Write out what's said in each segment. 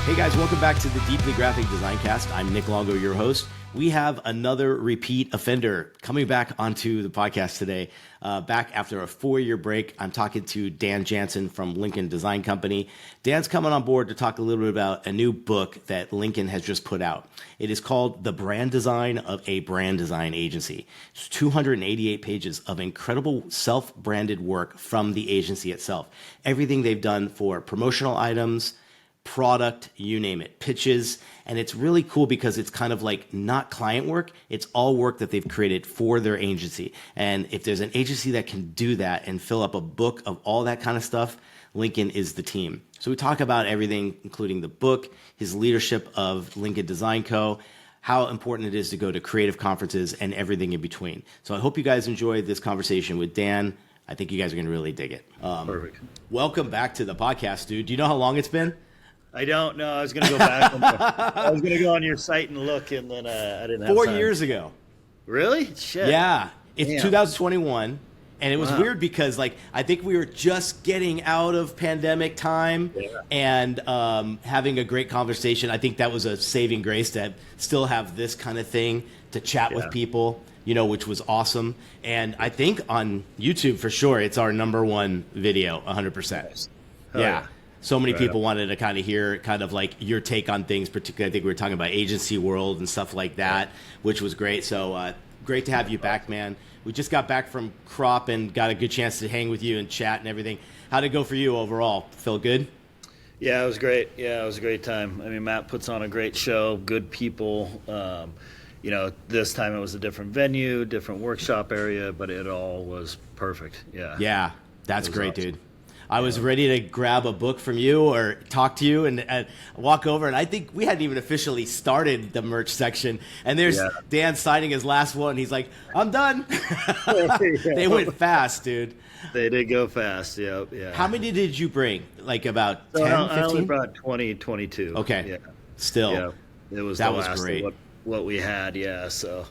Hey guys, welcome back to the Deeply Graphic Design Cast. I'm Nick Longo, your host. We have another repeat offender coming back onto the podcast today. Back after a 4-year break, I'm talking to Dan Janssen from Lincoln Design Company. Dan's coming on board to talk a little bit about a new book that Lincoln has just put out. It is called The Brand Design of a Brand Design Agency. It's 288 pages of incredible self-branded work from the agency itself. Everything they've done for promotional items, product, you name it, pitches. And it's really cool because it's kind of like not client work. It's all work that they've created for their agency. And if there's an agency that can do that and fill up a book of all that kind of stuff, Lincoln is the team. So we talk about everything, including the book, his leadership of Lincoln Design Co., how important it is to go to creative conferences and everything in between. So I hope you guys enjoyed this conversation with Dan. I think you guys are going to really dig it. Perfect. Welcome back to the podcast, dude. Do you know how long it's been? I don't know. I was going to go back. I was going to go on your site and look, and then I didn't have 4 time. years ago. Really? Shit. Yeah. It's Damn. 2021. And it was weird because, like, I think we were just getting out of pandemic time and having a great conversation. I think that was a saving grace to still have this kind of thing to chat with people, you know, which was awesome. And I think on YouTube, for sure, it's our #1 video, 100%. Nice. Yeah. So many people wanted to kind of hear kind of like your take on things, particularly I think we were talking about agency world and stuff like that, which was great. So great to have you back, man. We just got back from Crop and got a good chance to hang with you and chat and everything. How'd it go for you overall? Feel good? Yeah, it was great. Yeah, it was a great time. I mean, Matt puts on a great show, good people. You know, this time it was a different venue, different workshop area, but it all was perfect. Yeah. Yeah, that's great, awesome. dude. I was ready to grab a book from you or talk to you and walk over. And I think we hadn't even officially started the merch section. And there's Dan signing his last one. He's like, I'm done. They went fast, dude. They did go fast. Yeah. How many did you bring? Like about 10, 15? I only brought 20, 22. Okay. Yeah. Still. Yeah. It was that the was last great. of what we had. Yeah. So,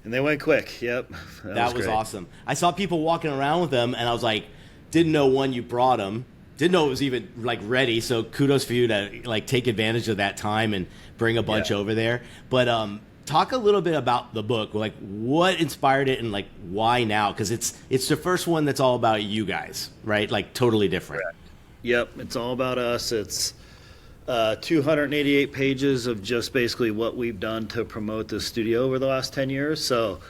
and they went quick. Yep. That was great. awesome. I saw people walking around with them and I was like, didn't know when you brought them, didn't know it was even like ready. So kudos for you to like take advantage of that time and bring a bunch over there. But talk a little bit about the book, like what inspired it and like why now? Because it's the first one that's all about you guys, right? Like totally different. Correct. Yep, it's all about us. It's 288 pages of just basically what we've done to promote the studio over the last 10 years. So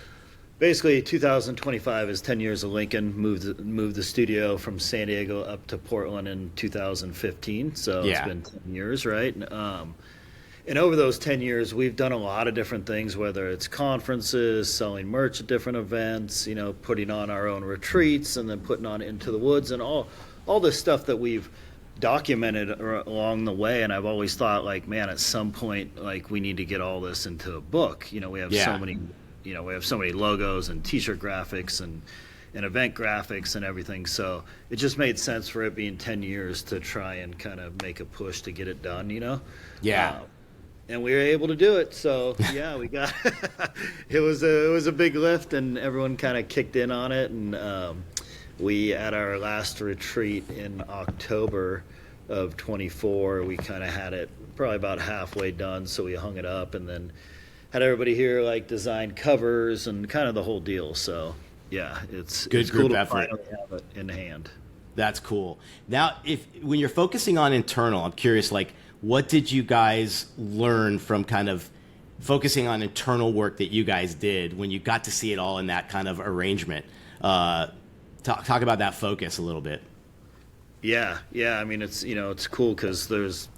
basically, 2025 is 10 years of Lincoln. Moved the studio from San Diego up to Portland in 2015. So it's been 10 years, right? And over those 10 years, we've done a lot of different things, whether it's conferences, selling merch at different events, you know, putting on our own retreats, and then putting on Into the Woods, and all this stuff that we've documented along the way. And I've always thought, like, man, at some point, like, we need to get all this into a book. You know, we have so many. You know, we have so many logos and T-shirt graphics and event graphics and everything. So it just made sense for it being 10 years to try and kind of make a push to get it done, you know? Yeah. And we were able to do it. So, yeah, we got it was a big lift, and everyone kind of kicked in on it. And we, at our last retreat in October of 24, we kind of had it probably about halfway done. So we hung it up and then had everybody here like design covers and kind of the whole deal. So yeah, it's good cool group to effort. finally have it in hand. That's cool. Now, when you're focusing on internal, I'm curious, like, what did you guys learn from kind of focusing on internal work that you guys did when you got to see it all in that kind of arrangement? Talk about that focus a little bit. Yeah. I mean, it's, you know, it's cool because there's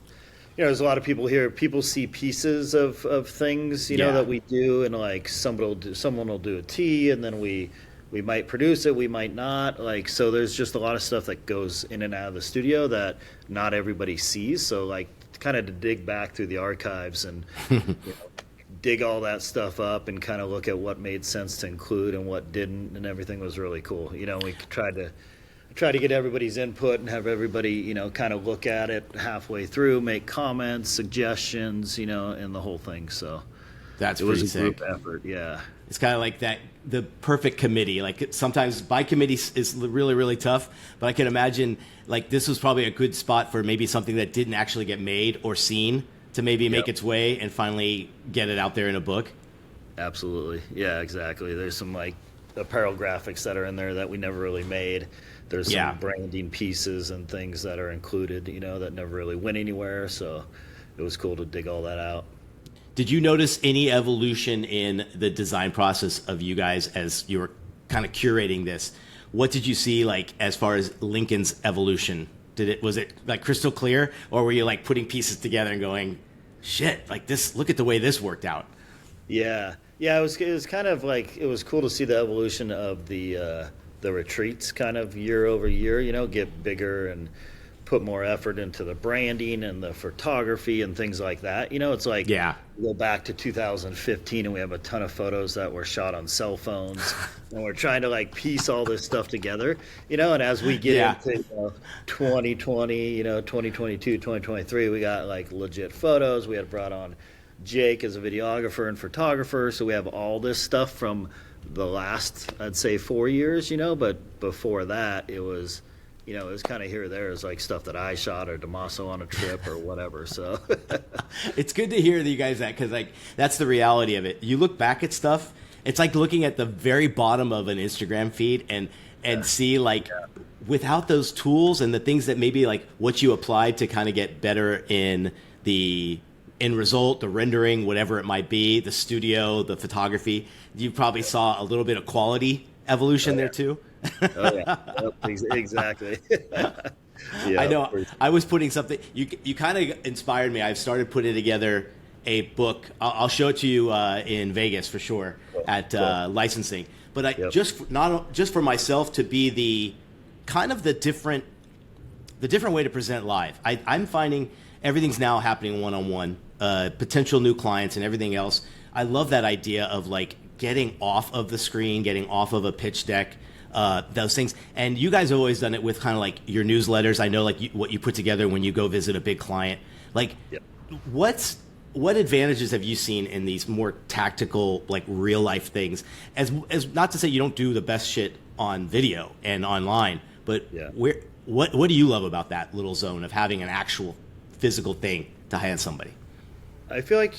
a lot of people here. People see pieces of things, you know, that we do, and like someone will do a tee, and then we might produce it, we might not. Like, so there's just a lot of stuff that goes in and out of the studio that not everybody sees. So like, kind of to dig back through the archives and you know, dig all that stuff up and kind of look at what made sense to include and what didn't, and everything was really cool. You know, we tried to get everybody's input and have everybody, you know, kind of look at it halfway through, make comments, suggestions, you know, and the whole thing. So That's it was pretty a group sick. effort. Yeah. It's kind of like that, the perfect committee. Like sometimes by committee is really, really tough, but I can imagine like this was probably a good spot for maybe something that didn't actually get made or seen to maybe make its way and finally get it out there in a book. Absolutely. Yeah, exactly. There's some like apparel graphics that are in there that we never really made. There's some branding pieces and things that are included, that never really went anywhere. So it was cool to dig all that out. Did you notice any evolution in the design process of you guys as you were kind of curating this? What did you see like as far as Lincoln's evolution? Was it like crystal clear, or were you like putting pieces together and going, shit, like this, look at the way this worked out? Yeah. Yeah, it was kind of like, it was cool to see the evolution of the retreats kind of year over year, get bigger and put more effort into the branding and the photography and things like that. It's like, we go back to 2015 and we have a ton of photos that were shot on cell phones and we're trying to like piece all this stuff together, and as we get into 2020, 2022, 2023, we got like legit photos. We had brought on Jake as a videographer and photographer. So we have all this stuff from the last, I'd say 4 years, but before that it was, it was kind of here or there. It was like stuff that I shot or Damaso on a trip or whatever. So it's good to hear that you guys because like that's the reality of it. You look back at stuff. It's like looking at the very bottom of an Instagram feed and see like without those tools and the things that maybe like what you applied to kind of get better in the end result, the rendering, whatever it might be, the studio, the photography, you probably saw a little bit of quality evolution there too. Oh yeah, exactly. I know. I was putting something. You kind of inspired me. I've started putting together a book. I'll show it to you in Vegas for sure at licensing. But just for myself to be the kind of the different way to present live. I'm finding everything's now happening one-on-one. Potential new clients and everything else. I love that idea of like getting off of the screen, getting off of a pitch deck. Those things, and you guys have always done it with kind of like your newsletters. I know like what you put together when you go visit a big client. Like, what advantages have you seen in these more tactical, like real life things? As not to say you don't do the best shit on video and online, but what do you love about that little zone of having an actual physical thing to hand somebody? I feel like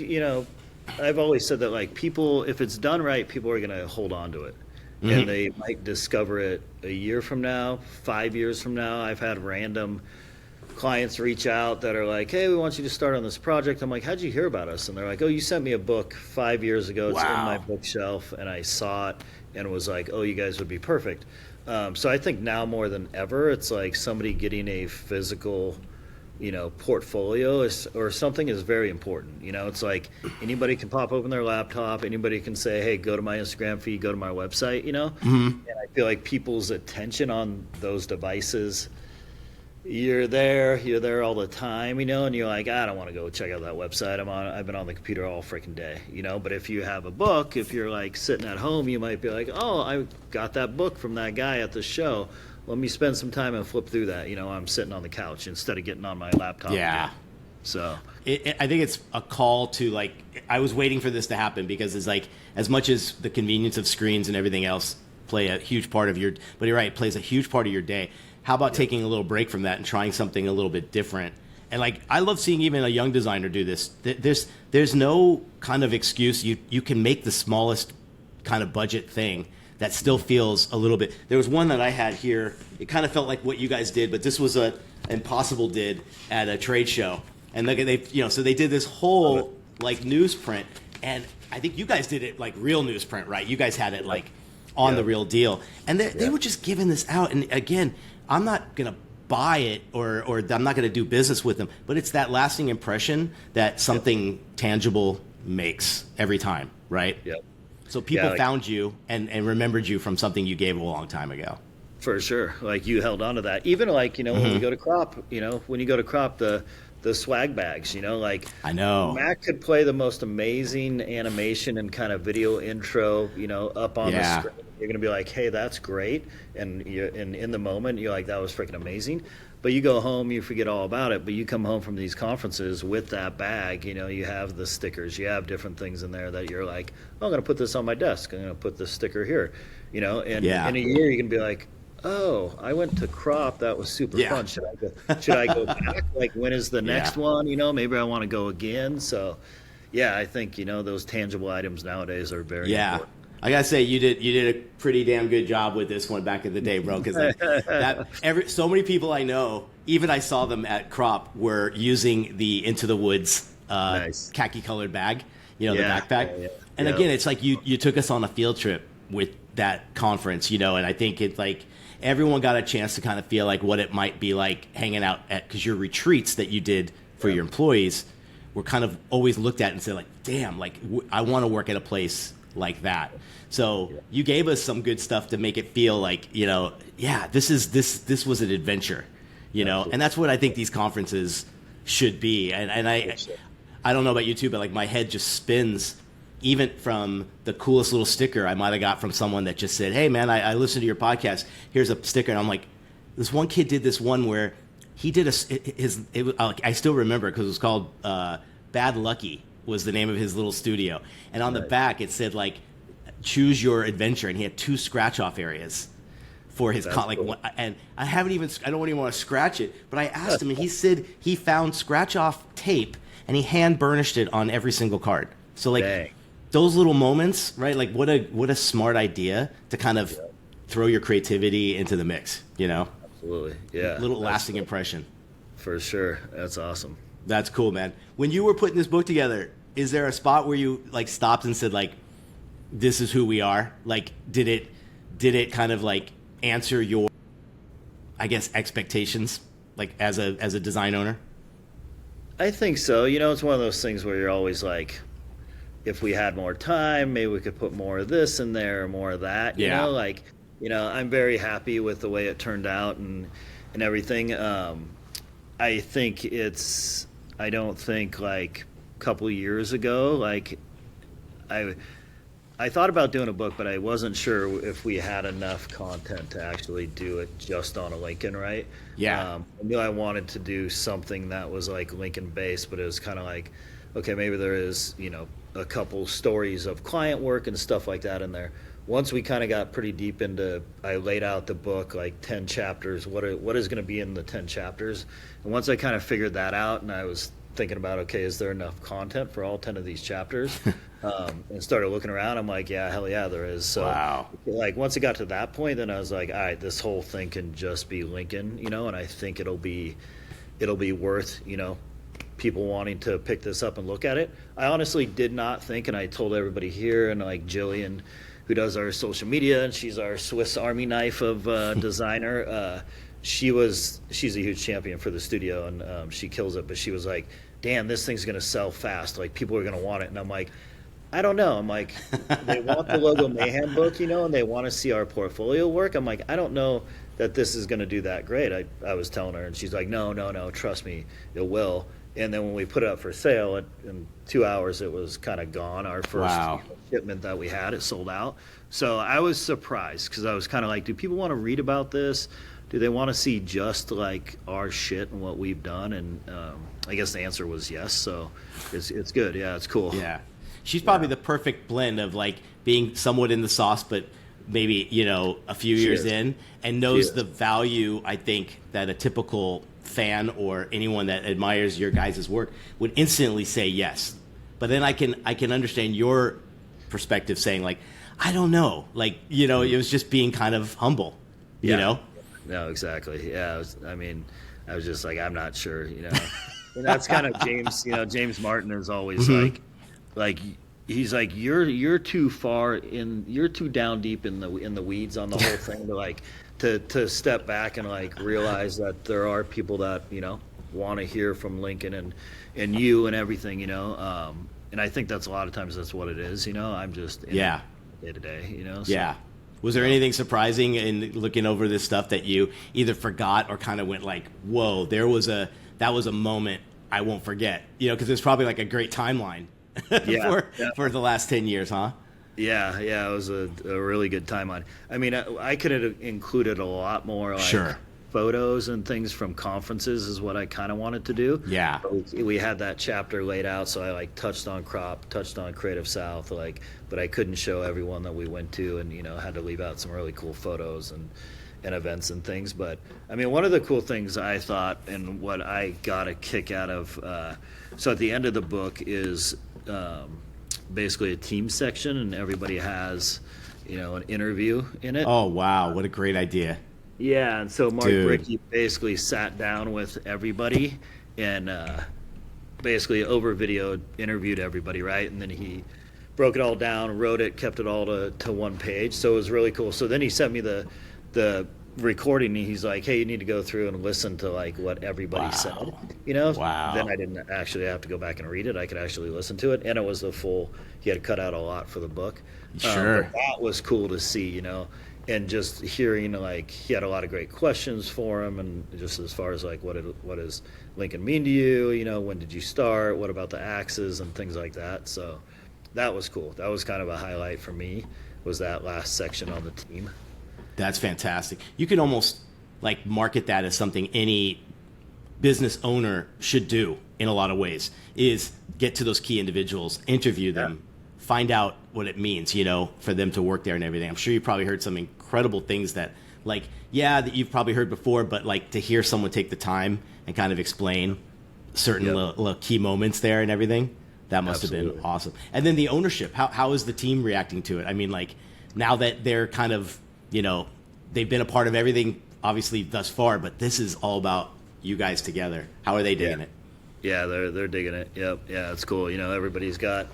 I've always said that like people, if it's done right, people are gonna hold on to it. Mm-hmm. And they might discover it a year from now, 5 years from now. I've had random clients reach out that are like, hey, we want you to start on this project. I'm like, how'd you hear about us? And they're like, oh, you sent me a book 5 years ago. It's in my bookshelf. And I saw it and was like, oh, you guys would be perfect. So I think now more than ever, it's like somebody getting a physical portfolio or something is very important. It's like anybody can pop open their laptop, anybody can say, hey, go to my Instagram feed, go to my website, And I feel like people's attention on those devices, you're there all the time, and you're like, I don't want to go check out that website. I've been on the computer all freaking day, But if you have a book, if you're like sitting at home, you might be like, oh, I got that book from that guy at the show. Let me spend some time and flip through that. I'm sitting on the couch instead of getting on my laptop. Yeah. Again. So I think it's a call to like, I was waiting for this to happen because it's like, as much as the convenience of screens and everything else play a huge part of but you're right, it plays a huge part of your day. How about taking a little break from that and trying something a little bit different? And like, I love seeing even a young designer do this. There's no kind of excuse. You can make the smallest kind of budget thing that still feels a little bit. There was one that I had here. It kind of felt like what you guys did, but this was a Impossible did at a trade show. And look, so they did this whole like newsprint, and I think you guys did it like real newsprint, right? You guys had it like on the real deal, and they were just giving this out. And again, I'm not gonna buy it or I'm not gonna do business with them, but it's that lasting impression that something tangible makes every time, right? Yep. So people found you and remembered you from something you gave a long time ago. For sure. Like you held on to that. Even like, when we go to crop, when you go to crop the swag bags, like I know Mac could play the most amazing animation and kind of video intro, up on the screen. You're going to be like, hey, that's great. And in the moment, you're like, that was freaking amazing. But you go home, you forget all about it. But you come home from these conferences with that bag, you have the stickers, you have different things in there that you're like, oh, I'm going to put this on my desk. I'm going to put this sticker here, and in a year you can be like, oh, I went to Crop. That was super fun. Should I go back? Like, when is the next one? Maybe I want to go again. So, yeah, I think, those tangible items nowadays are very important. I gotta say, you did a pretty damn good job with this one back in the day, bro. Because so many people I know, even I saw them at Crop, were using the Into the Woods khaki colored bag, the backpack. And again, it's like you took us on a field trip with that conference, and I think it's like everyone got a chance to kind of feel like what it might be like hanging out at, because your retreats that you did for your employees were kind of always looked at and said like, damn, like I want to work at a place like that. So you gave us some good stuff to make it feel like, this was an adventure, and that's what I think these conferences should be. And I don't know about you too, but like my head just spins even from the coolest little sticker I might have got from someone that just said, hey man, I listened to your podcast. Here's a sticker. And I'm like, this one kid did this one where he did I still remember because it was called Bad Lucky was the name of his little studio. And on the back it said like, choose your adventure. And he had 2 scratch off areas for his cool. And I don't even want to scratch it, but I asked him and he said he found scratch off tape and he hand burnished it on every single card. So like, dang. Those little moments, right? Like what a smart idea to kind of throw your creativity into the mix, Absolutely. Yeah. Little lasting impression. For sure. That's awesome. That's cool, man. When you were putting this book together, is there a spot where you like stopped and said like, this is who we are? Like, did it kind of like answer your, I guess, expectations, like as a design owner? I think so. It's one of those things where you're always like, if we had more time, maybe we could put more of this in there or more of that. I'm very happy with the way it turned out and everything. I think I don't think like a couple years ago, like I thought about doing a book, but I wasn't sure if we had enough content to actually do it just on a Lincoln, right? Yeah. I knew I wanted to do something that was like Lincoln based, but it was kind of like, okay, maybe there is, a couple stories of client work and stuff like that in there. Once we kind of got pretty deep into, I laid out the book, like 10 chapters, what is going to be in the 10 chapters. And once I kind of figured that out and I was thinking about, okay, is there enough content for all 10 of these chapters? And started looking around. I'm like, yeah, hell yeah, there is. So, wow. Like, once it got to that point, then I was like, all right, this whole thing can just be Lincoln, and I think it'll be worth, people wanting to pick this up and look at it. I honestly did not think, and I told everybody here, and like Jillian, who does our social media, and she's our Swiss Army knife of designer. She's a huge champion for the studio, and she kills it. But she was like, "Dan, this thing's gonna sell fast. Like people are gonna want it." And I'm like, I don't know. I'm like, they want the Logo Mayhem book, and they want to see our portfolio work. I'm like, I don't know that this is gonna do that great. I was telling her, and she's like, no, trust me, it will. And then when we put it up for sale, in 2 hours, it was kind of gone. Our first shipment that we had, it sold out. So I was surprised because I was kind of like, do people want to read about this? Do they want to see just like our shit and what we've done? And I guess the answer was yes. So it's good. Yeah, it's cool. Yeah. She's probably the perfect blend of like being somewhat in the sauce, but maybe, a few years in and knows the value, I think, that a typical fan or anyone that admires your guys' work would instantly say yes. But then I can understand your perspective saying like, I don't know, like, it was just being kind of humble, you know? No, exactly. Yeah. I was just like, I'm not sure, and that's kind of James, James Martin is always like, he's like, you're too you're too down deep in the weeds on the whole thing to like, to step back and like realize that there are people that want to hear from Lincoln and you and everything, and I think that's a lot of times that's what it is, I'm just day to day, so. Yeah. Was there anything surprising in looking over this stuff that you either forgot or kind of went like, whoa, that was a moment I won't forget, because it's probably like a great timeline for the last 10 years, huh? Yeah, it was a really good timeline. I mean, I could have included a lot more. Like, sure. photos and things from conferences is what I kind of wanted to do. Yeah. We had that chapter laid out, so I like touched on crop, touched on Creative South, like, but I couldn't show everyone that we went to, and had to leave out some really cool photos and events and things. But I mean, one of the cool things I thought, and what I got a kick out of, so at the end of the book is basically a team section, and everybody has an interview in it. Oh wow, what a great idea. Yeah, and so Mark Bricky basically sat down with everybody and basically over video interviewed everybody, right? And then he broke it all down, wrote it, kept it all to one page. So it was really cool. So then he sent me the recording, and he's like, hey, you need to go through and listen to like what everybody said. Wow. Then I didn't actually have to go back and read it. I could actually listen to it, and it was the full. He had cut out a lot for the book. Sure. But that was cool to see, and just hearing, like, he had a lot of great questions for him, and just as far as like what does Lincoln mean to you? When did you start? What about the axes and things like that? So that was cool. That was kind of a highlight for me, was that last section on the team. That's fantastic. You could almost like market that as something any business owner should do in a lot of ways, is get to those key individuals, interview them, find out what it means, for them to work there and everything. I'm sure you probably heard some incredible things that that you've probably heard before, but like to hear someone take the time and kind of explain certain little key moments there and everything, that must have been awesome. And then the ownership, how is the team reacting to it? I mean, like now that they're kind of, they've been a part of everything obviously thus far, but this is all about you guys together. How are they digging it? Yeah, they're digging it. Yep. Yeah, it's cool. Everybody's got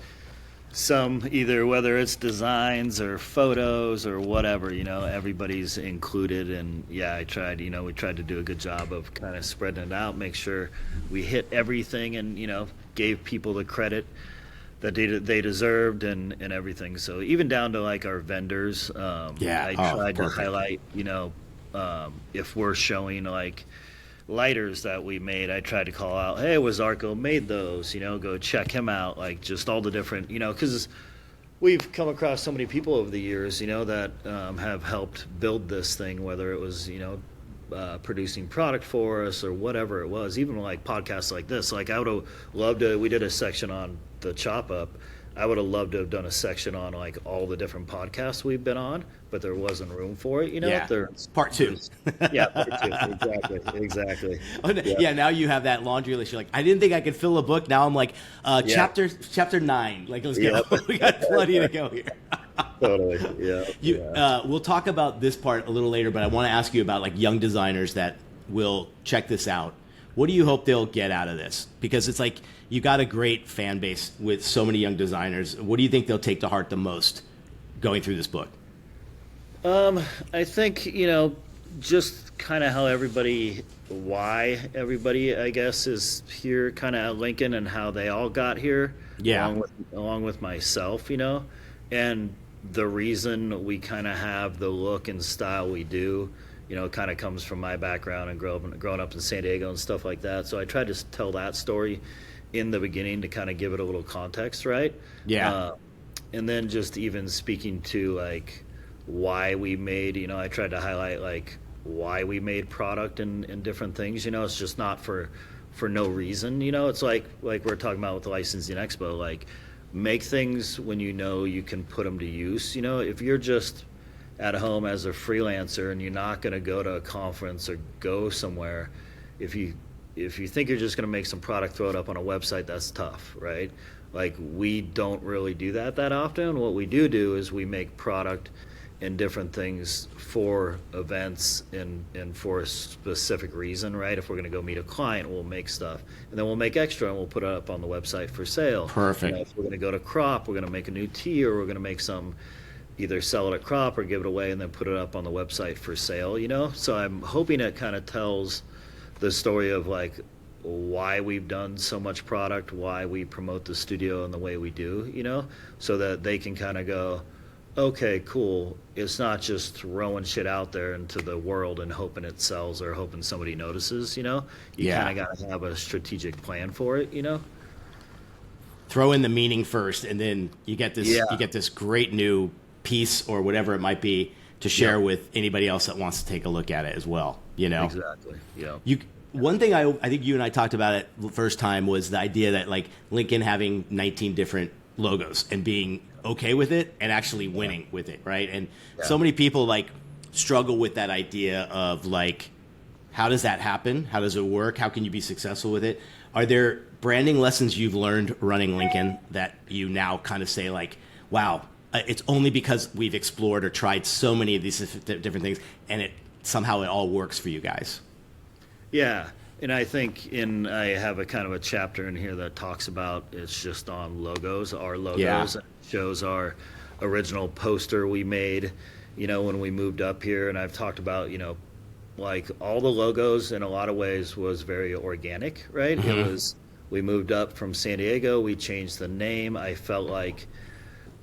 some, either whether it's designs or photos or whatever, everybody's included. And yeah, we tried to do a good job of kind of spreading it out, make sure we hit everything, and, gave people the credit that they deserved and everything. So even down to like our vendors, I tried to highlight, if we're showing like lighters that we made, I tried to call out, hey, Wazarko made those, go check him out. Like just all the different, because we've come across so many people over the years, that have helped build this thing, whether it was, producing product for us or whatever it was, even like podcasts like this. Like I would have loved to, we did a section on the Chop Up. I would have loved to have done a section on like all the different podcasts we've been on, but there wasn't room for it, Yeah. Part two. Yeah, part two. Exactly. Oh, yeah, now you have that laundry list. You're like, I didn't think I could fill a book. Now I'm like, chapter 9. Like, let's go. We got plenty to go here. Totally. Yeah. We'll talk about this part a little later, but I want to ask you about like young designers that will check this out. What do you hope they'll get out of this? Because it's like you got a great fan base with so many young designers. What do you think they'll take to heart the most going through this book? I think, just kind of how why everybody, I guess, is here kind of at Lincoln, and how they all got here. Yeah. Along with myself, and the reason we kind of have the look and style we do, kind of comes from my background and growing up in San Diego and stuff like that. So I tried to tell that story in the beginning to kind of give it a little context, right? Yeah. And then just even speaking to like why we made, I tried to highlight like why we made product and different things. It's just not for no reason. It's like we're talking about with the licensing expo, like make things when you can put them to use. If you're just at home as a freelancer and you're not going to go to a conference or go somewhere, if you think you're just going to make some product, throw it up on a website, that's tough, right? Like we don't really do that often. What we do is we make product and different things for events and for a specific reason, right? If we're going to go meet a client, we'll make stuff, and then we'll make extra and we'll put it up on the website for sale. Perfect. If we're going to go to crop, we're going to make a new tea, or we're going to make some, either sell it at crop or give it away and then put it up on the website for sale, So I'm hoping it kind of tells the story of like why we've done so much product, why we promote the studio in the way we do, so that they can kind of go, okay, cool. It's not just throwing shit out there into the world and hoping it sells or hoping somebody notices, You kind of got to have a strategic plan for it, Throw in the meaning first, and then you get this. Yeah. You get this great new piece or whatever it might be to share with anybody else that wants to take a look at it as well. you know? Exactly. Yeah. One thing I think you and I talked about it the first time was the idea that like Lincoln having 19 different logos and being okay with it and actually winning with it, right? And so many people like struggle with that idea of like, how does that happen? How does it work? How can you be successful with it? Are there branding lessons you've learned running Lincoln that you now kind of say like, wow, it's only because we've explored or tried so many of these different things and somehow it all works for you guys? Yeah. And I think I have a kind of a chapter in here that talks about, it's just on logos, our logos. Yeah. It shows our original poster we made, when we moved up here. And I've talked about, like all the logos in a lot of ways was very organic, right? Mm-hmm. We moved up from San Diego. We changed the name. I felt like,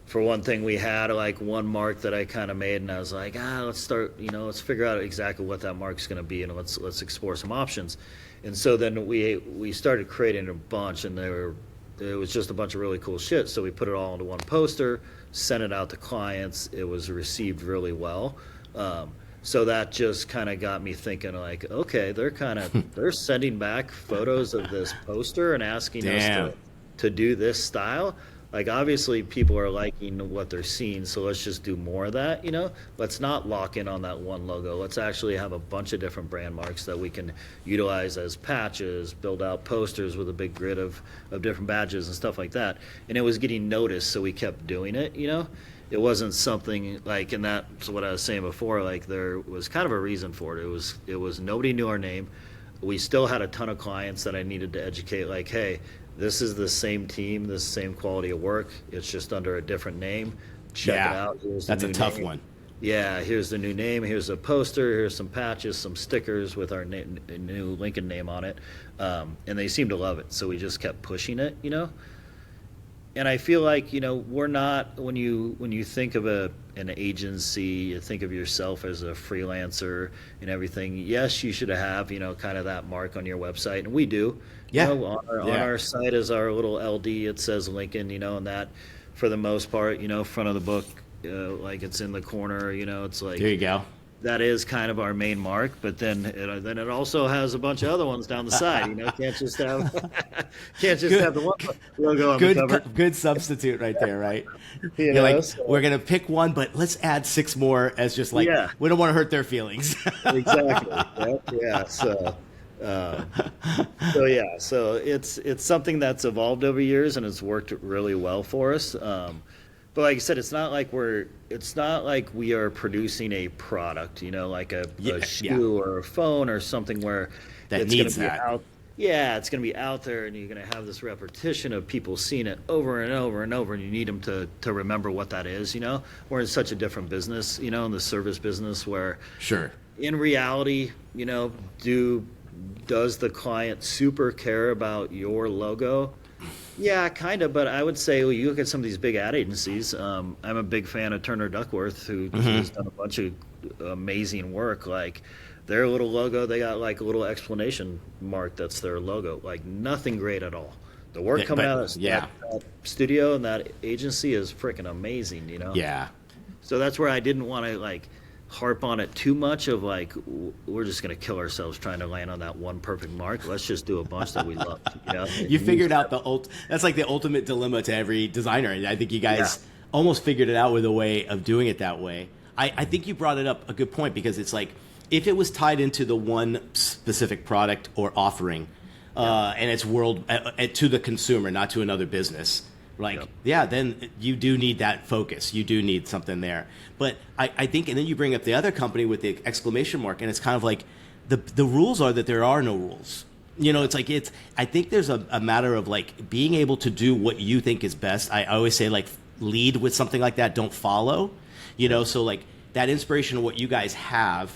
for one thing, we had like one mark that I kind of made, and I was like, let's start, let's figure out exactly what that mark's going to be, and let's explore some options. And so then we started creating a bunch, and it was just a bunch of really cool shit. So we put it all into one poster, sent it out to clients. It was received really well. So that just kind of got me thinking like, okay, they're sending back photos of this poster and asking us to do this style. Like, obviously people are liking what they're seeing, so let's just do more of that, Let's not lock in on that one logo. Let's actually have a bunch of different brand marks that we can utilize as patches, build out posters with a big grid of different badges and stuff like that. And it was getting noticed, so we kept doing it, It wasn't something like, and that's what I was saying before, like there was kind of a reason for it. It was nobody knew our name. We still had a ton of clients that I needed to educate, like, hey, this is the same team, this same quality of work. It's just under a different name. Check it out. That's a tough one. Yeah, here's the new name. Here's a poster. Here's some patches, some stickers with our new Lincoln name on it. And they seemed to love it. So we just kept pushing it, And I feel like, we're not, when you think of an agency, you think of yourself as a freelancer and everything. Yes, you should have, kind of that mark on your website. And we do. Yeah. On our site is our little LD. It says Lincoln, and that for the most part, front of the book, like it's in the corner, it's like. There you go. That is kind of our main mark, but then it also has a bunch of other ones down the side. Can't just have the one logo on the cover. Good substitute right there, right? You're like, we're gonna pick one, but let's add 6 more as just like we don't want to hurt their feelings. Exactly. Yeah. So it's something that's evolved over years, and it's worked really well for us. But like I said, it's not like we are producing a product, like a shoe or a phone or something where that it's needs going to be that. out. Yeah, it's going to be out there, and you're going to have this repetition of people seeing it over and over and over, and you need them to remember what that is. We're in such a different business, in the service business where in reality, does the client super care about your logo? Yeah, kind of, but I would say you look at some of these big ad agencies. I'm a big fan of Turner Duckworth, who's done a bunch of amazing work. Like their little logo, they got like a little explanation mark that's their logo. Like nothing great at all. The work coming out of that studio and that agency is freaking amazing, Yeah. So that's where I didn't want to like harp on it too much of like we're just going to kill ourselves trying to land on that one perfect mark. Let's just do a bunch that we love. You figured out that's like the ultimate dilemma to every designer. I think you guys almost figured it out with a way of doing it that way. I think you brought it up a good point, because it's like if it was tied into the one specific product or offering and it's to the consumer, not to another business, then you do need that focus. You do need something there. But I think, and then you bring up the other company with the exclamation mark, and it's kind of like the rules are that there are no rules. It's like I think there's a matter of like being able to do what you think is best. I always say like lead with something like that, don't follow. So like that inspiration of what you guys have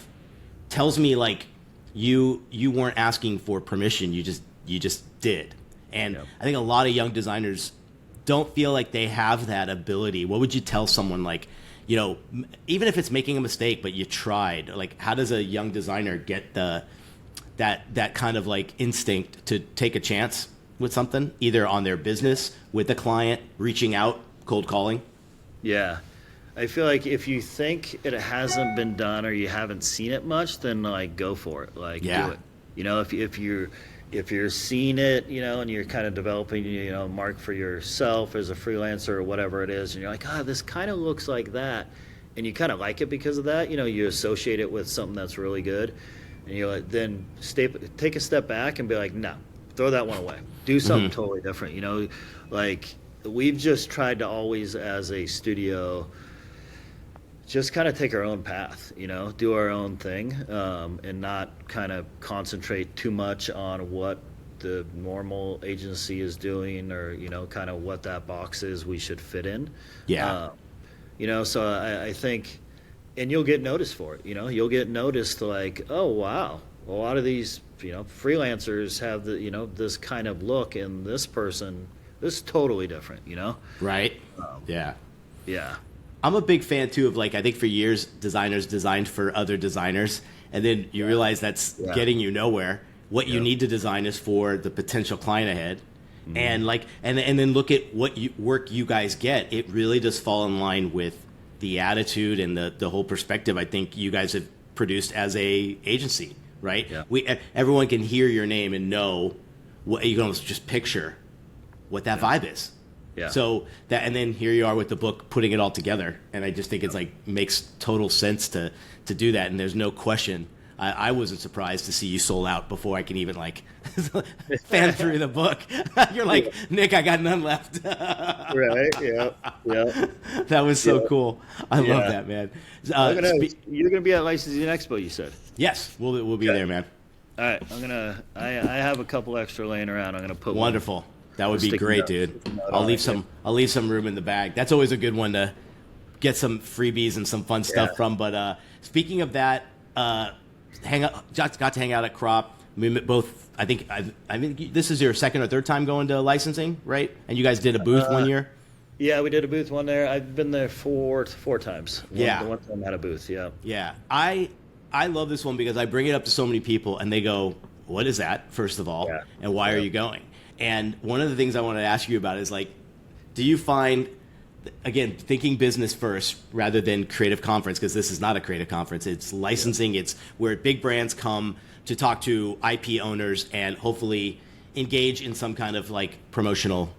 tells me like you weren't asking for permission, you just did. And I think a lot of young designers don't feel like they have that ability. What would you tell someone like, even if it's making a mistake, but you tried, like how does a young designer get that kind of like instinct to take a chance with something, either on their business, with the client, reaching out, cold calling? Yeah. I feel like if you think it hasn't been done or you haven't seen it much, then like go for it. Like do it. If you're seeing it, and you're kind of developing, mark for yourself as a freelancer or whatever it is, and you're like, this kind of looks like that, and you kind of like it because of that, you associate it with something that's really good, and you then take a step back and be like, no, throw that one away. Do something totally different. Like we've just tried to always, as a studio, just kind of take our own path, do our own thing, and not kind of concentrate too much on what the normal agency is doing or, kind of what that box is we should fit in. Yeah. So I think, and you'll get noticed for it, you'll get noticed like, oh, wow, a lot of these, freelancers have this kind of look, and this person, this is totally different, Right. Yeah. Yeah. I'm a big fan too of, like, I think for years designers designed for other designers, and then you realize that's getting you nowhere. What you need to design is for the potential client ahead, and and then look at what work you guys get. It really does fall in line with the attitude and the whole perspective I think you guys have produced as a agency, right? Yeah. Everyone can hear your name and know what you can almost just picture what that vibe is. Yeah. So that, and then here you are with the book, putting it all together, and I just think it's like makes total sense to do that. And there's no question. I wasn't surprised to see you sold out before I can even like fan through the book. You're like, Nick, I got none left. Right. Yeah. Yeah. That was so cool. I love that, man. You're gonna be at Licensing Expo, you said. Yes, we'll be there, man. All right. I have a couple extra laying around. I'm gonna put wonderful. One. That would be great, dude. I'll leave some room in the bag. That's always a good one to get some freebies and some fun stuff from. But speaking of that, got to hang out at Crop. We both. I think this is your second or third time going to licensing, right? And you guys did a booth one year. Yeah, we did a booth one there. I've been there four times. The one time I had a booth. Yeah. Yeah, I love this one because I bring it up to so many people and they go, "What is that?" First of all, and why are you going? And one of the things I want to ask you about is, like, do you find, again, thinking business first rather than creative conference, because this is not a creative conference, it's licensing, it's where big brands come to talk to IP owners and hopefully engage in some kind of like promotional,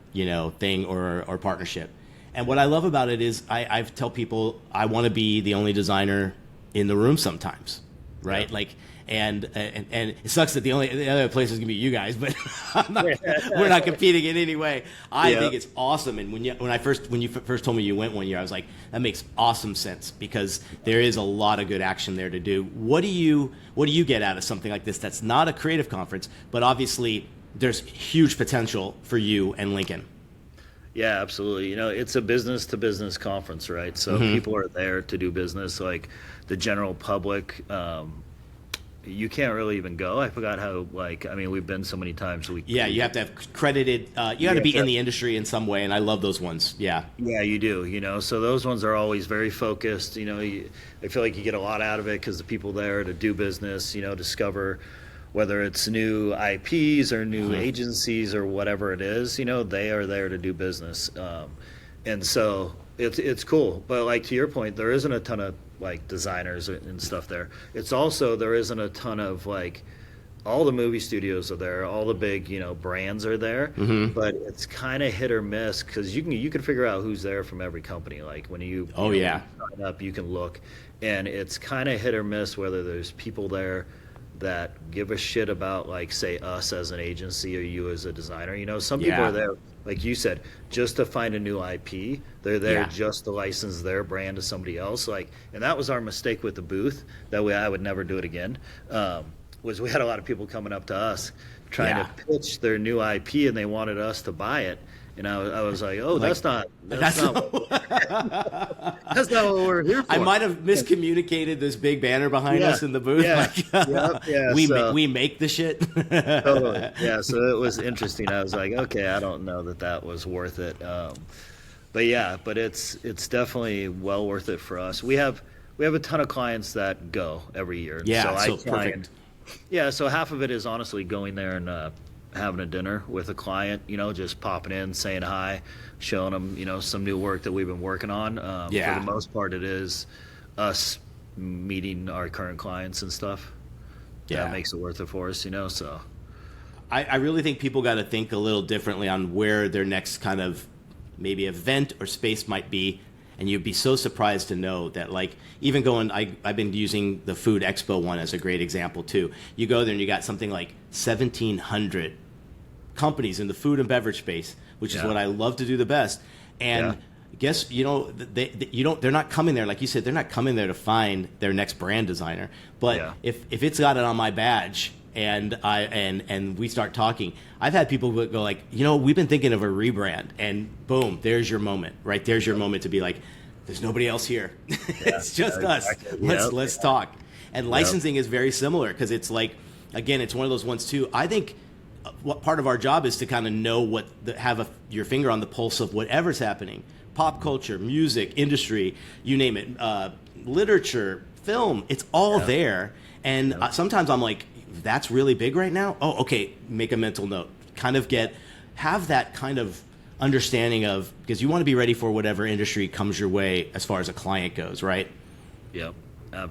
thing or partnership. And what I love about it is I tell people I want to be the only designer in the room sometimes, right? Yeah. Like, and it sucks that the other place is gonna be you guys, but we're not competing in any way. I think it's awesome. And when you first told me you went one year, I was like, that makes awesome sense because there is a lot of good action there to do. What do you get out of something like this? That's not a creative conference, but obviously there's huge potential for you and Lincoln. Yeah, absolutely. It's a business to business conference, right? So people are there to do business, like the general public. You can't really even go. I forgot how, we've been so many times. You have to have credited, you got to be in the industry in some way, and I love those ones. Yeah. Yeah, you do, so those ones are always very focused. I feel like you get a lot out of it because the people there to do business, discover whether it's new IPs or new agencies or whatever it is, they are there to do business. And so it's cool. But to your point, there isn't a ton of designers and stuff there. It's also, there isn't a ton of all the movie studios are there, all the big brands are there, but it's kind of hit or miss because you can figure out who's there from every company. When you sign up, you can look, and it's kind of hit or miss whether there's people there that give a shit about say us as an agency or you as a designer. Some people are there, like you said, just to find a new IP. They're there just to license their brand to somebody else. And that was our mistake with the booth. That way I would never do it again. Was we had a lot of people coming up to us trying to pitch their new IP and they wanted us to buy it. And I was like, that's not what we're here for. I might have miscommunicated this big banner behind us in the booth. We make the shit. Totally. Yeah, so it was interesting. I was like, okay, I don't know that was worth it. But it's definitely well worth it for us. We have a ton of clients that go every year. Yeah, so perfect. So half of it is honestly going there and having a dinner with a client, just popping in, saying hi, showing them, some new work that we've been working on. For the most part, it is us meeting our current clients and stuff. That makes it worth it for us, so. I really think people got to think a little differently on where their next kind of maybe event or space might be. And you'd be so surprised to know that, like, even going, I've been using the Food Expo one as a great example too. You go there and you got something like 1,700 companies in the food and beverage space, which is what I love to do the best. And guess, they're not coming there, like you said, they're not coming there to find their next brand designer. But if it's got it on my badge, and we start talking, I've had people go like, we've been thinking of a rebrand, and boom, there's your moment, right? There's your moment to be like, there's nobody else here. It's just us. Let's talk. And licensing is very similar, because it's like, again, it's one of those ones too. I think what part of our job is to kind of know your finger on the pulse of whatever's happening. Pop culture, music, industry, you name it, literature, film, it's all there. And sometimes I'm like, that's really big right now? Oh, okay, make a mental note. Kind of have that kind of understanding of, because you want to be ready for whatever industry comes your way as far as a client goes, right? Yep,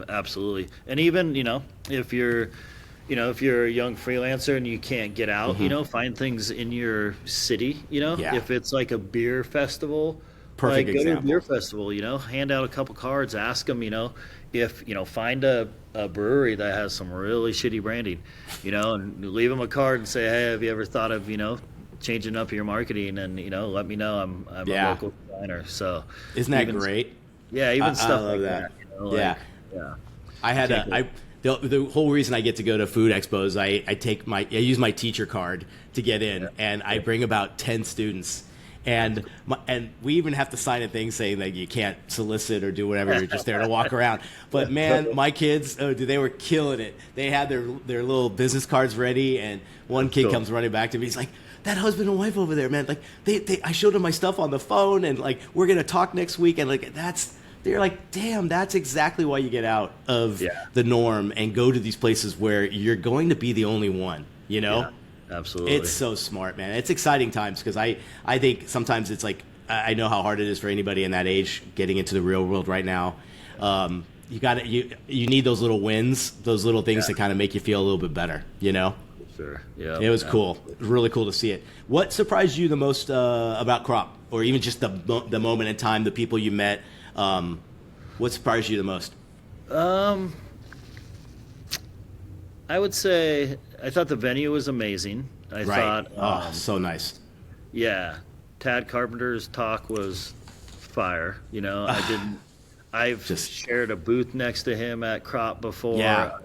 absolutely. And even, if you're a young freelancer and you can't get out, find things in your city, if it's like a beer festival, perfect example. Go to a beer festival, hand out a couple cards, ask them, if, find a brewery that has some really shitty branding, and leave them a card and say, hey, have you ever thought of, changing up your marketing, and, let me know. I'm a local designer. So isn't that great? Yeah. Even stuff I love like that. I had the whole reason I get to go to food expos, I use my teacher card to get in, and I bring about 10 students. And we even have to sign a thing saying that you can't solicit or do whatever. You're just there to walk around. But man, my kids, they were killing it. They had their little business cards ready, and one kid comes running back to me. He's like, "That husband and wife over there, man. Like I showed them my stuff on the phone, and like we're gonna talk next week." And like they're like, "Damn, that's exactly why you get out of the norm and go to these places where you're going to be the only one." Yeah. Absolutely. It's so smart, man. It's exciting times, because I think sometimes it's like, I know how hard it is for anybody in that age getting into the real world right now. You need those little wins, those little things to kind of make you feel a little bit better, Sure. Yeah. It was cool. It was really cool to see it. What surprised you the most about Crop, or even just the moment in time, the people you met? What surprised you the most? I would say I thought the venue was amazing. I thought, so nice. Yeah, Tad Carpenter's talk was fire. I've shared a booth next to him at Crop before. Yeah.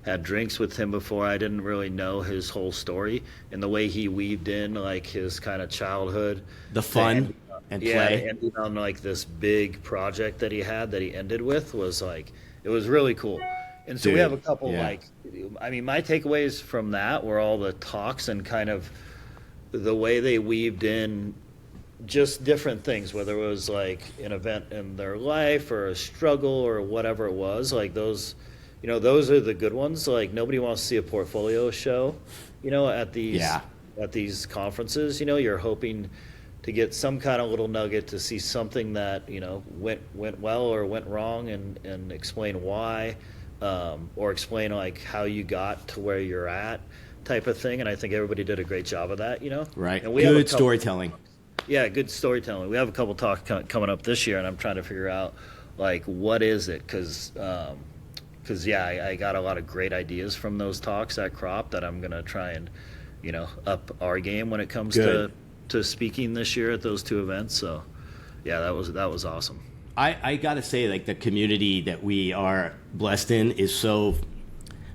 I had drinks with him before. I didn't really know his whole story, and the way he weaved in like his kind of childhood, the fun and play, ending on like this big project that he ended with was like, it was really cool. And so we have a couple my takeaways from that were all the talks and kind of the way they weaved in just different things, whether it was like an event in their life or a struggle or whatever it was. Like those are the good ones. Like nobody wants to see a portfolio show, at these conferences. You're hoping to get some kind of little nugget to see something that, went well or went wrong, and explain why. Or explain like how you got to where you're at, type of thing. And I think everybody did a great job of that, Right. And we good storytelling. Yeah, good storytelling. We have a couple talks coming up this year, and I'm trying to figure out like what is it, because I got a lot of great ideas from those talks at Crop that I'm gonna try and up our game when it comes to speaking this year at those two events. So yeah, that was awesome. I gotta say, like, the community that we are blessed in is so,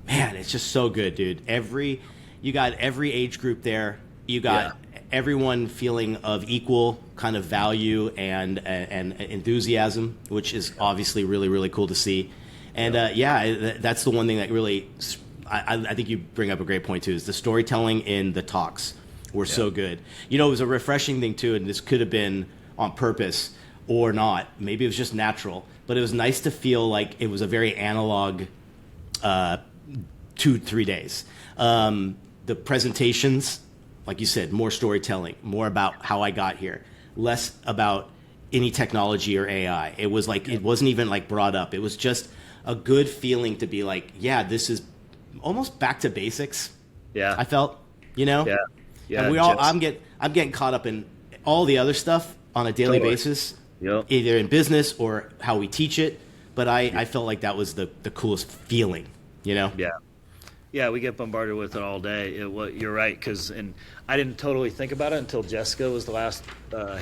man, it's just so good, dude. You got every age group there. You got everyone feeling of equal kind of value and enthusiasm, which is obviously really, really cool to see. And that's the one thing that really, I think you bring up a great point too, is the storytelling in the talks were so good. It was a refreshing thing too, and this could have been on purpose or not. Maybe it was just natural, but it was nice to feel like it was a very analog 2-3 days. The presentations like you said, more storytelling, more about how I got here, less about any technology or AI. It was like, it wasn't even like brought up. It was just a good feeling to be like, yeah, this is almost back to basics. Yeah. I felt, you know, Yeah. Yeah. and I'm getting caught up in all the other stuff on a daily Totally. basis, Yep. either in business or how we teach it. But I felt like that was the coolest feeling, you know? Yeah. Yeah, we get bombarded with it all day. You're right, and I didn't totally think about it until Jessica was the last the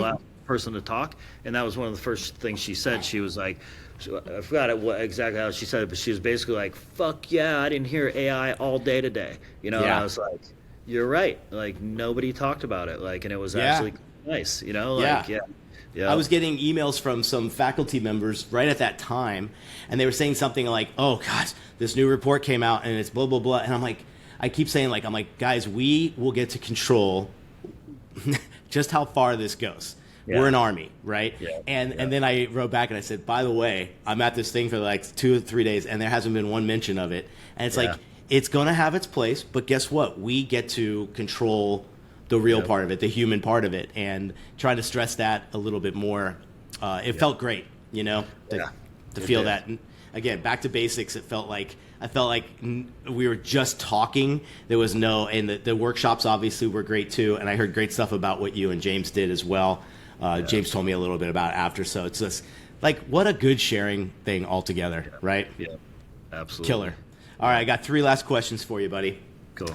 last person to talk, and that was one of the first things she said. She was like, I forgot exactly how she said it, but she was basically like, "Fuck yeah, I didn't hear AI all day today," you know. And Yeah. I was like, "You're right." Like nobody talked about it, like, and it was Yeah. actually nice, you know. Like, Yeah. yeah. I was getting emails from some faculty members right at that time, and they were saying something like, "Oh gosh, this new report came out, and it's blah blah blah." And I'm like, I keep saying I'm like, guys, we will get to control just how far this goes. Yeah. We're an army, right? Yeah. And then I wrote back and I said, by the way, I'm at this thing for like 2 or 3 days, and there hasn't been one mention of it. And it's like, it's gonna have its place, but guess what? We get to control the real part of it, the human part of it, and trying to stress that a little bit more. It felt great, you know, to feel that. And again, back to basics. I felt like we were just talking. There was and the workshops obviously were great too. And I heard great stuff about what you and James did as well. James told me a little bit about it after. So it's just like, what a good sharing thing altogether, right? Yeah, absolutely. Killer. All right, I got 3 last questions for you, buddy. Cool.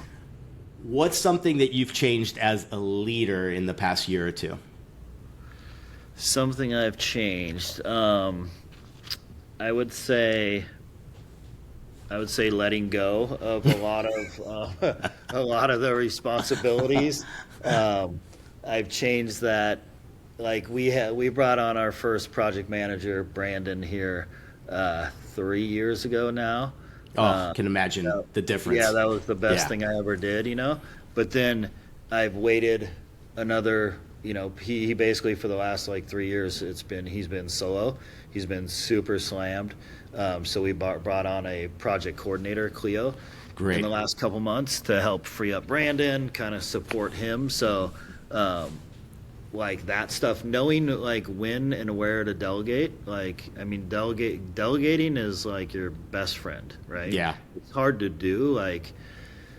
What's something that you've changed as a leader in the past year or 2? Something I've changed. I would say letting go of a lot of the responsibilities. I've changed that. Like we brought on our first project manager, Brandon, here 3 years ago now. Can imagine the difference. Yeah, that was the best thing I ever did, you know. But then I've waited another, you know, he basically for the last like 3 years he's been solo. He's been super slammed. So we brought on a project coordinator, Cleo, in the last couple months to help free up Brandon, kind of support him. So like that stuff, knowing like when and where to delegate. Like, I mean, delegating is like your best friend, right? Yeah. It's hard to do, like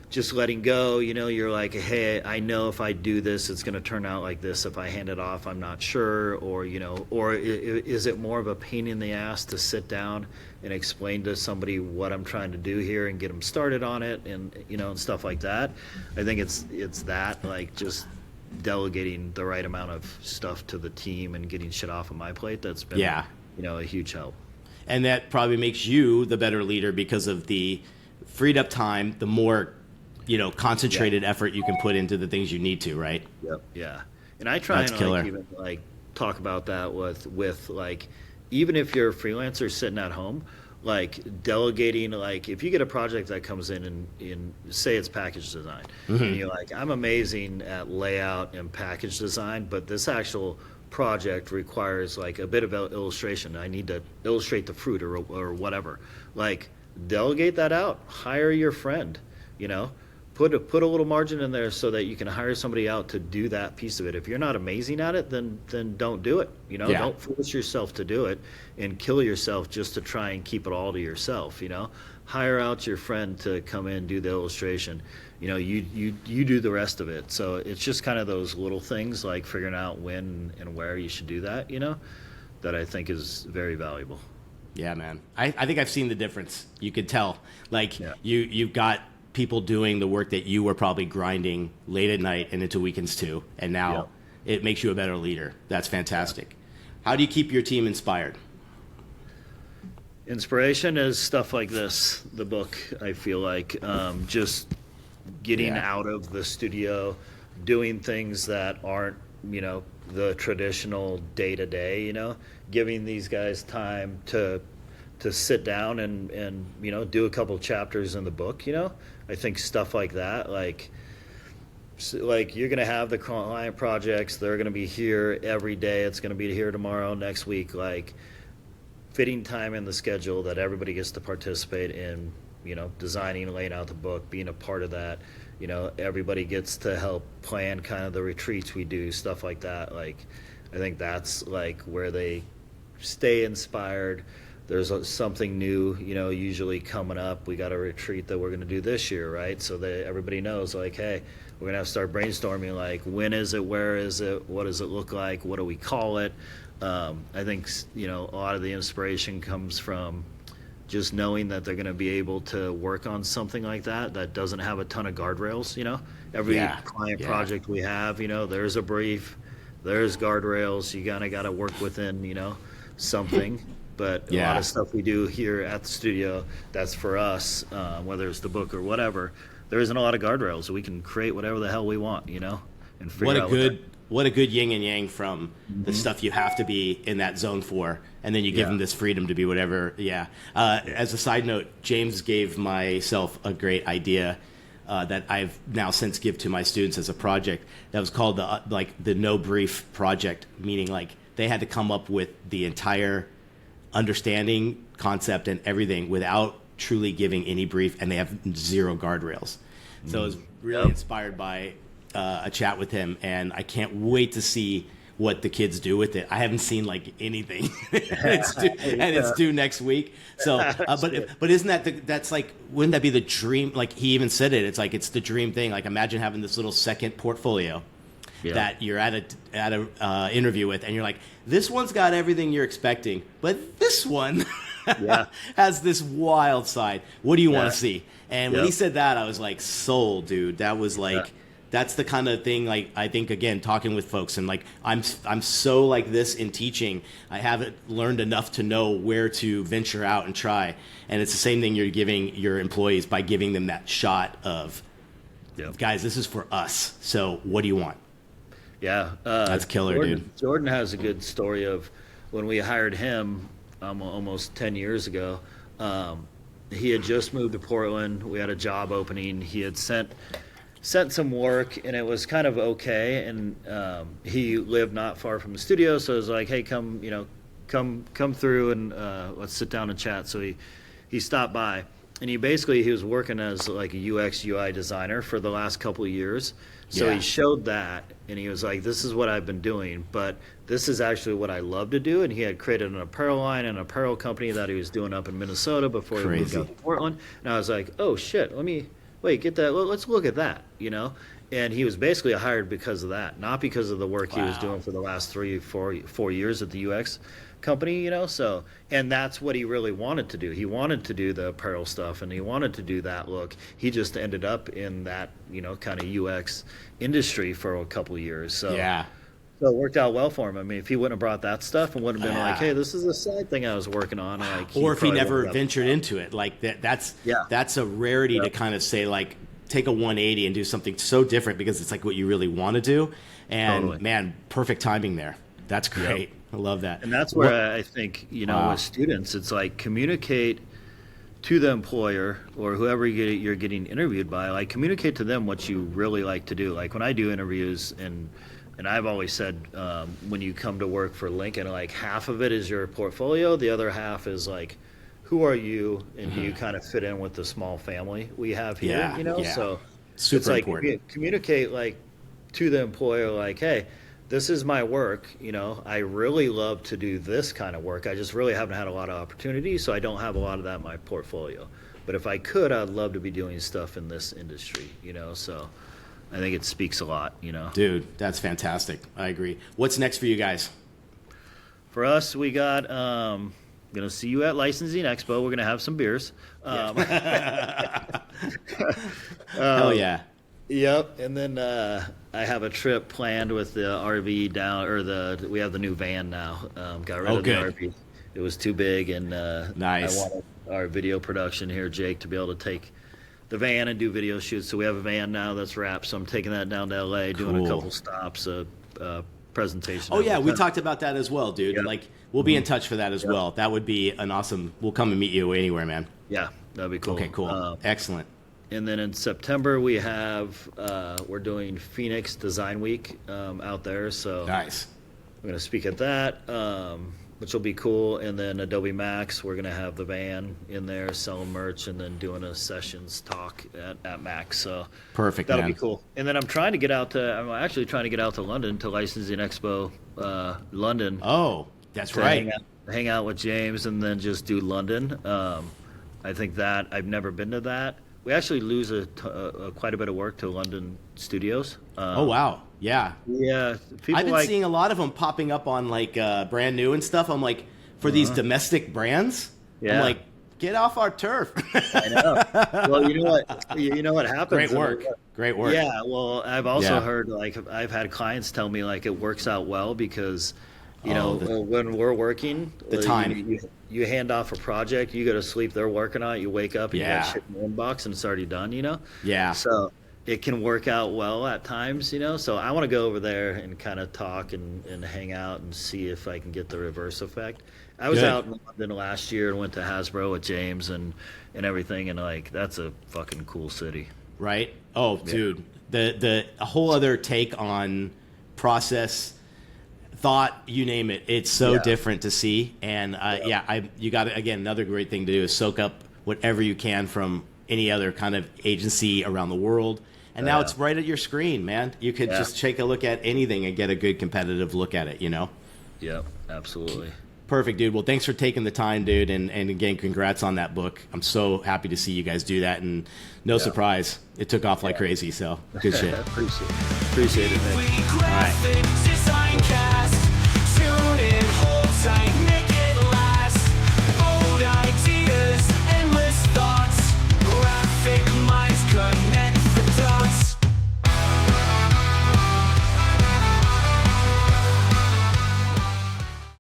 just letting go, you know, you're like, hey, I know if I do this, it's going to turn out like this. If I hand it off, I'm not sure. Or, you know, or is it more of a pain in the ass to sit down and explain to somebody what I'm trying to do here and get them started on it and, you know, and stuff like that. I think it's that, like, just delegating the right amount of stuff to the team and getting shit off of my plate. That's been, you know, a huge help. And that probably makes you the better leader because of the freed up time, the more, you know, concentrated effort you can put into the things you need to, right? Yep. Yeah. And I try like, even like talk about that with like, even if you're a freelancer sitting at home, like delegating, like if you get a project that comes in say it's package design, and you're like, I'm amazing at layout and package design, but this actual project requires like a bit of illustration. I need to illustrate the fruit or whatever. Like delegate that out. Hire your friend, you know. Put a little margin in there so that you can hire somebody out to do that piece of it. If you're not amazing at it, then don't do it. You know, don't force yourself to do it and kill yourself just to try and keep it all to yourself. You know, hire out your friend to come in, do the illustration. You know, you do the rest of it. So it's just kind of those little things like figuring out when and where you should do that. You know, that I think is very valuable. Yeah, man. I think I've seen the difference. You could tell. Like you've got people doing the work that you were probably grinding late at night and into weekends too, and now it makes you a better leader. That's fantastic. How do you keep your team inspired? Inspiration is stuff like this, the book. I feel like just getting out of the studio, doing things that aren't, you know, the traditional day-to-day, you know, giving these guys time to sit down and you know, do a couple chapters in the book, you know. I think stuff like that, like you're going to have the client projects, they're going to be here every day, it's going to be here tomorrow, next week, like fitting time in the schedule that everybody gets to participate in, you know, designing, laying out the book, being a part of that, everybody gets to help plan kind of the retreats we do, stuff like that. Like, I think that's like where they stay inspired. There's something new, usually coming up. We got a retreat that we're going to do this year, right? So that everybody knows, like, hey, we're going to have to start brainstorming, like, when is it, where is it, what does it look like, what do we call it? I think, a lot of the inspiration comes from just knowing that they're going to be able to work on something like that doesn't have a ton of guardrails. Every client project we have, there's a brief, there's guardrails. You kind of got to work within, something. But a lot of stuff we do here at the studio, that's for us, whether it's the book or whatever, there isn't a lot of guardrails. We can create whatever the hell we want, and figure out what a good yin and yang from the stuff you have to be in that zone for, and then you give them this freedom to be whatever. As a side note, James gave myself a great idea that I've now since give to my students as a project. That was called the no brief project, meaning like they had to come up with the entire understanding, concept, and everything without truly giving any brief, and they have zero guardrails. So I was really inspired by a chat with him, and I can't wait to see what the kids do with it. I haven't seen like anything, it's due next week. So, but isn't that's like, wouldn't that be the dream? Like he even said it. It's like it's the dream thing. Like imagine having this little second portfolio that you're at a interview with, and you're like, this one's got everything you're expecting, but this one has this wild side. What do you want to see? And when he said that, I was like, sold, dude. That was like. That's the kind of thing, like, I think, again, talking with folks, and like I'm so like this in teaching. I haven't learned enough to know where to venture out and try. And it's the same thing you're giving your employees by giving them that shot of, guys, this is for us. So what do you want? That's killer, dude. Jordan has a good story of when we hired him almost 10 years ago. He had just moved to Portland. We had a job opening. He had sent some work, and it was kind of okay. And he lived not far from the studio, so I was like, hey, come through and let's sit down and chat. So he stopped by, and he was working as like a UX UI designer for the last couple of years. So he showed that, and he was like, this is what I've been doing, but this is actually what I love to do. And he had created an apparel line and an apparel company that he was doing up in Minnesota before he moved out to Portland. And I was like, oh shit, get that. Let's look at that, And he was basically hired because of that, not because of the work he was doing for the last 4 years at the UX company, So, and that's what he really wanted to do. He wanted to do the apparel stuff, and he wanted to do that look. He just ended up in that, kind of UX industry for a couple of years. So, so it worked out well for him. I mean, if he wouldn't have brought that stuff and would have been like, hey, this is a side thing I was working on. Like, or if he never ventured into it, like that's a rarity to kind of say, like, take a 180 and do something so different because it's like what you really want to do. And man, perfect timing there. That's great. I love that. And that's where I think, with students, it's like communicate to the employer or whoever you're getting interviewed by, like communicate to them what you really like to do. Like when I do interviews, and I've always said, when you come to work for Lincoln, like half of it is your portfolio. The other half is like, who are you, and do you kind of fit in with the small family we have here? So super it's like important. Communicate like to the employer, like, hey, this is my work. I really love to do this kind of work. I just really haven't had a lot of opportunities, so I don't have a lot of that in my portfolio. But if I could, I'd love to be doing stuff in this industry. So I think it speaks a lot. Dude, that's fantastic. I agree. What's next for you guys? For us, we got gonna see you at Licensing Expo. We're gonna have some beers. Hell yeah. Yep. And then I have a trip planned with the RV down, we have the new van now. Got rid of the RV. It was too big, and nice. I wanted our video production here, Jake, to be able to take the van and do video shoots. So we have a van now that's wrapped. So I'm taking that down to LA, doing a couple stops, presentation. Oh yeah, we talked about that as well, dude. Yep. Like we'll be in touch for that as well. That would be an awesome. We'll come and meet you anywhere, man. Yeah, that'd be cool. Okay, cool. Excellent. And then in September we have we're doing Phoenix Design Week out there. So nice. I'm going to speak at that. which will be cool. And then Adobe Max, we're going to have the van in there selling merch and then doing a sessions talk at Max. So Perfect, that'll man. be cool. And then I'm actually trying to get out to London to Licensing Expo London. Oh, that's right. Hang out with James and then just do London. I think that I've never been to that. We actually lose quite a bit of work to London studios. Oh, wow. Yeah. Yeah. I've been seeing a lot of them popping up on like brand new and stuff. I'm like, for these domestic brands, I'm like, get off our turf. I know. Well, you know what happens. Great work. Yeah. Well, I've also heard, like, I've had clients tell me like it works out well because, when we're working, the time. You hand off a project, you go to sleep, they're working on it, you wake up and you got shit in your inbox and it's already done, Yeah. So it can work out well at times, so I want to go over there and kind of talk and hang out and see if I can get the reverse effect. I was out in London last year and went to Hasbro with James and everything, and like that's a fucking cool city. Right? Oh, dude. The a whole other take on process, thought, you name it. It's so different to see. And you got to, again, another great thing to do is soak up whatever you can from any other kind of agency around the world. And now it's right at your screen, man. You could just take a look at anything and get a good competitive look at it, Yep, absolutely. Perfect, dude. Well, thanks for taking the time, dude. And again, congrats on that book. I'm so happy to see you guys do that. And no surprise, it took off like crazy. So good shit. Appreciate it, man. All right.